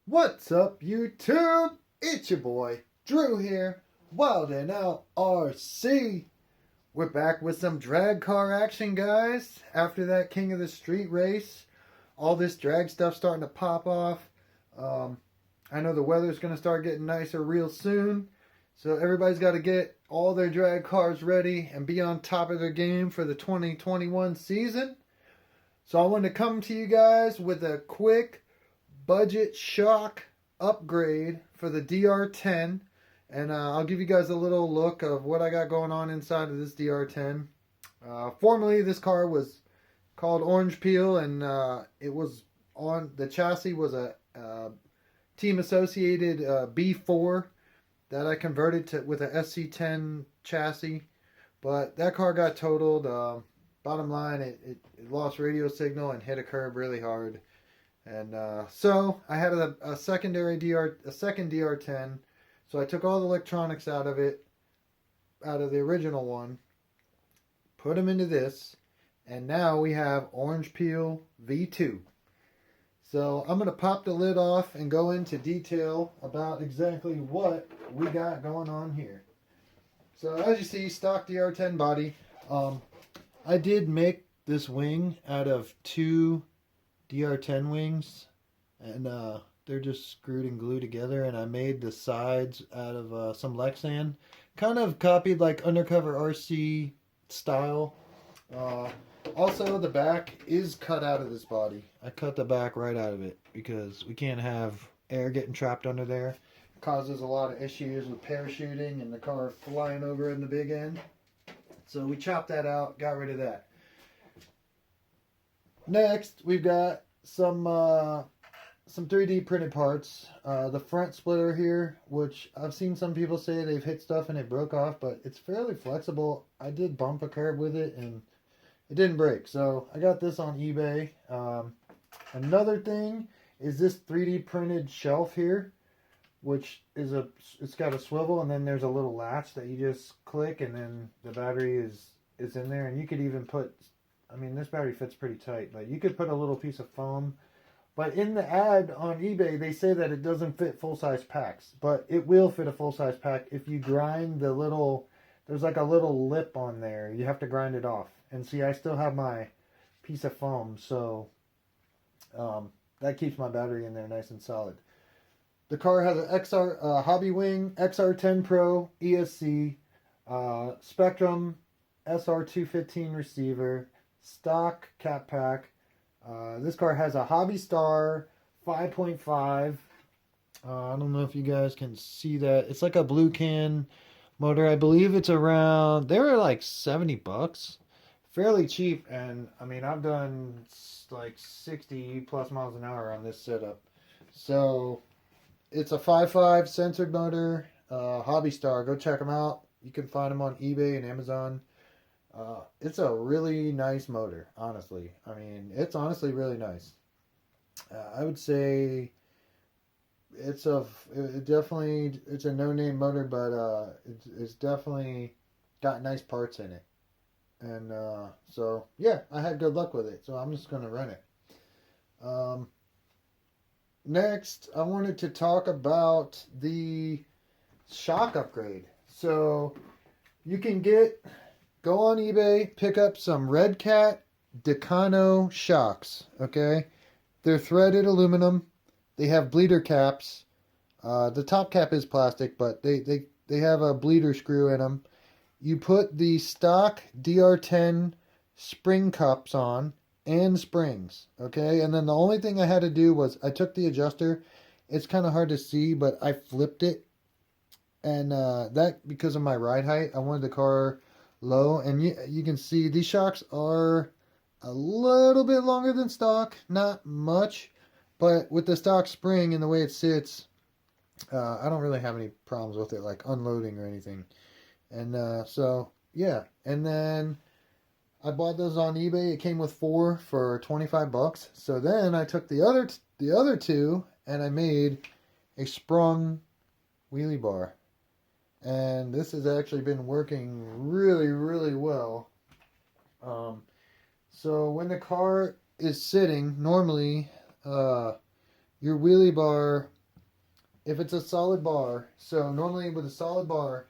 What's up, YouTube? It's your boy, Drew here, Wild and Out RC. We're back with some drag car action, guys. After that King of the Street race, all this drag stuff starting to pop off. I know the weather's going to start getting nicer real soon. So everybody's got to get all their drag cars ready and be on top of their game for the 2021 season. So I wanted to come to you guys with a quick budget shock upgrade for the DR10, and I'll give you guys a little look of what I got going on inside of this DR10. Formerly this car was called Orange Peel, and it was on the chassis was a team associated B4 that I converted to with a SC10 chassis, but that car got totaled. Bottom line, it lost radio signal and hit a curb really hard. And so I had a second DR10. So I took all the electronics out of it, out of the original one, put them into this, and now we have Orange Peel V2. So I'm going to pop the lid off and go into detail about exactly what we got going on here. So as you see, stock DR10 body. I did make this wing out of two DR10 wings, and they're just screwed and glued together, and I made the sides out of some Lexan, kind of copied like Undercover RC style. Also, the back is cut out of this body. I cut the back right out of it because we can't have air getting trapped under there. It causes a lot of issues with parachuting and the car flying over in the big end. So we chopped that out, got rid of that. Next, we've got some 3D printed parts. The front splitter here, which I've seen some people say they've hit stuff and it broke off, but it's fairly flexible. I did bump a curb with it and it didn't break. So I got this on eBay. Another thing is this 3D printed shelf here, which is it's got a swivel, and then there's a little latch that you just click, and then the battery is in there. And you could even put, I mean, this battery fits pretty tight, but you could put a little piece of foam. But in the ad on eBay, they say that it doesn't fit full-size packs, but it will fit a full-size pack if you grind the little, there's like a little lip on there. You have to grind it off. And see, I still have my piece of foam, so that keeps my battery in there nice and solid. The car has an Hobbywing XR10 Pro ESC, Spectrum SR215 receiver, stock cat pack. This car has a Hobby Star 5.5. I don't know if you guys can see that. It's like a blue can motor. I believe it's around, they were like $70. Fairly cheap, and I mean, I've done like 60 plus miles an hour on this setup. So it's a 5.5 censored motor, Hobby Star. Go check them out. You can find them on eBay and Amazon. It's a really nice motor, honestly. I mean, it's honestly really nice. I would say it's definitely a no-name motor, but it's definitely got nice parts in it. And so yeah, I had good luck with it. So I'm just gonna run it. Next, I wanted to talk about the shock upgrade. So you can go on eBay, pick up some Redcat Dukono shocks. Okay, they're threaded aluminum. They have bleeder caps. The top cap is plastic, but they have a bleeder screw in them. You put the stock DR10 spring cups on and springs, okay? And then the only thing I had to do was I took the adjuster. It's kind of hard to see, but I flipped it. And that, because of my ride height, I wanted the car low. And you can see these shocks are a little bit longer than stock. Not much. But with the stock spring and the way it sits, I don't really have any problems with it, like unloading or anything. And so yeah, and then I bought those on eBay. It came with 4 for $25. So then I took the other two and I made a sprung wheelie bar, and this has actually been working really, really well. So when the car is sitting, normally your wheelie bar if it's a solid bar, so normally with a solid bar,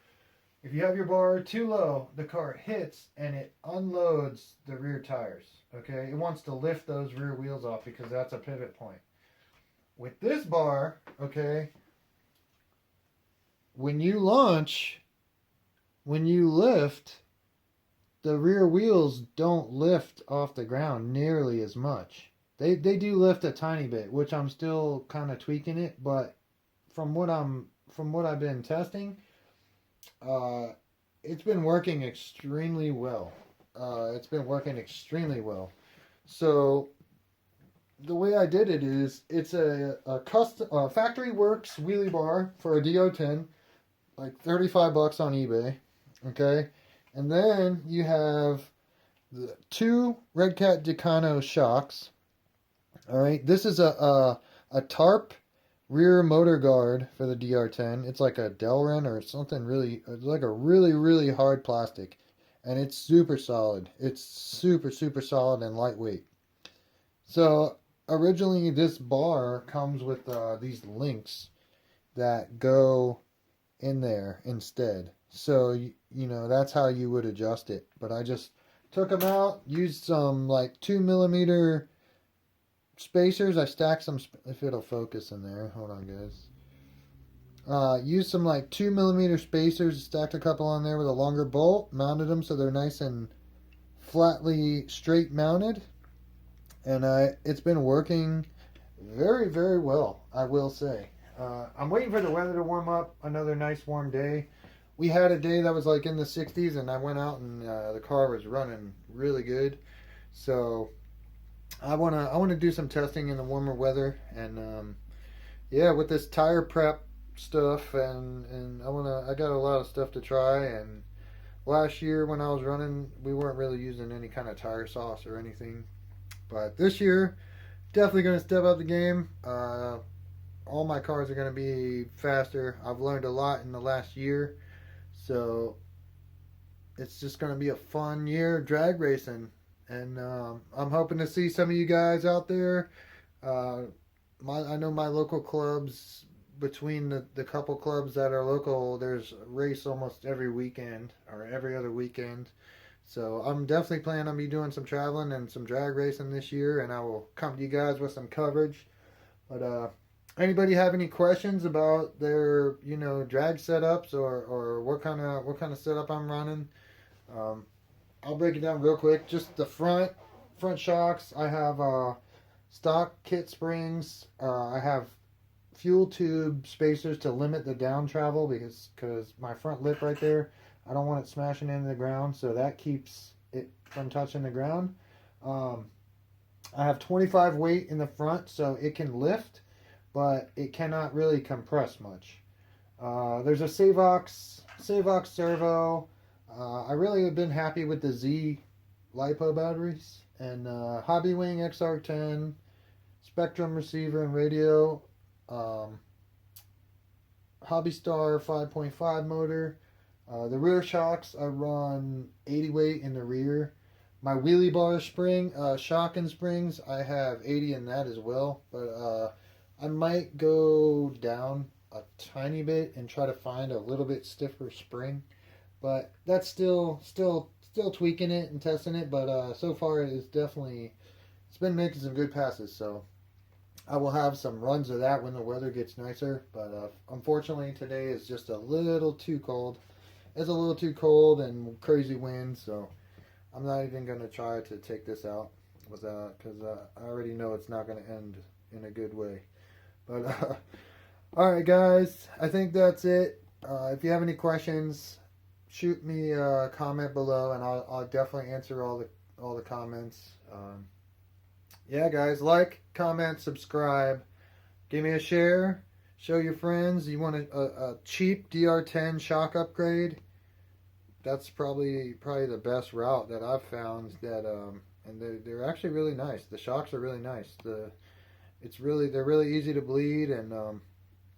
if you have your bar too low, the car hits and it unloads the rear tires. Okay, it wants to lift those rear wheels off because that's a pivot point. With this bar, okay, when you launch, when you lift, the rear wheels don't lift off the ground nearly as much. They do lift a tiny bit, which I'm still kind of tweaking it, but from what I've been testing, it's been working extremely well. So the way I did it is it's a custom factory works wheelie bar for a DR10, like $35 on eBay. Okay, and then you have the 2 Redcat Dukono shocks. All right, this is a tarp rear motor guard for the DR10. It's like a Delrin or something really, it's like a really hard plastic, and it's super solid. It's super solid and lightweight. So originally this bar comes with these links that go in there instead. So you know that's how you would adjust it. But I just took them out, used some like 2mm spacers. I stacked some, if it'll focus in there. Hold on, guys. Used some like 2mm spacers, stacked a couple on there with a longer bolt, mounted them so they're nice and flatly straight mounted. And it's been working very well, I will say. I'm waiting for the weather to warm up, another nice warm day. We had a day that was like in the 60s, and I went out and the car was running really good. So I wanna do some testing in the warmer weather, and yeah, with this tire prep stuff, and I got a lot of stuff to try. And last year when I was running, we weren't really using any kind of tire sauce or anything, but this year definitely gonna step up the game. All my cars are gonna be faster. I've learned a lot in the last year, so it's just gonna be a fun year drag racing. And I'm hoping to see some of you guys out there. I know my local clubs, between the couple clubs that are local, there's a race almost every weekend or every other weekend. So I'm definitely planning on be doing some traveling and some drag racing this year, and I will come to you guys with some coverage. But anybody have any questions about their drag setups or what kind of setup I'm running? I'll break it down real quick. Just the front shocks. I have stock kit springs. I have fuel tube spacers to limit the down travel because my front lip right there, I don't want it smashing into the ground, so that keeps it from touching the ground. I have 25 weight in the front, so it can lift, but it cannot really compress much. There's a Savox Servo. I really have been happy with the Z LiPo batteries, and Hobbywing XR10, Spectrum receiver and radio, Hobbystar 5.5 motor. The rear shocks, I run 80 weight in the rear. My wheelie bar spring, shock and springs, I have 80 in that as well, but I might go down a tiny bit and try to find a little bit stiffer spring. But that's still tweaking it and testing it. But so far it's been making some good passes. So I will have some runs of that when the weather gets nicer. But unfortunately today is just a little too cold. It's a little too cold and crazy winds. So I'm not even going to try to take this out because I already know it's not going to end in a good way. But all right, guys, I think that's it. If you have any questions, shoot me a comment below, and I'll definitely answer all the comments. Yeah, guys, like, comment, subscribe, give me a share, show your friends. You want a cheap DR10 shock upgrade? That's probably the best route that I've found. And they're actually really nice. The shocks are really nice. They're really easy to bleed, and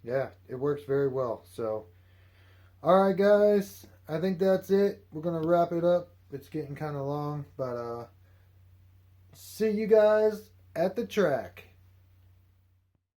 yeah, it works very well. So, all right, guys. I think that's it. We're going to wrap it up. It's getting kind of long, but see you guys at the track.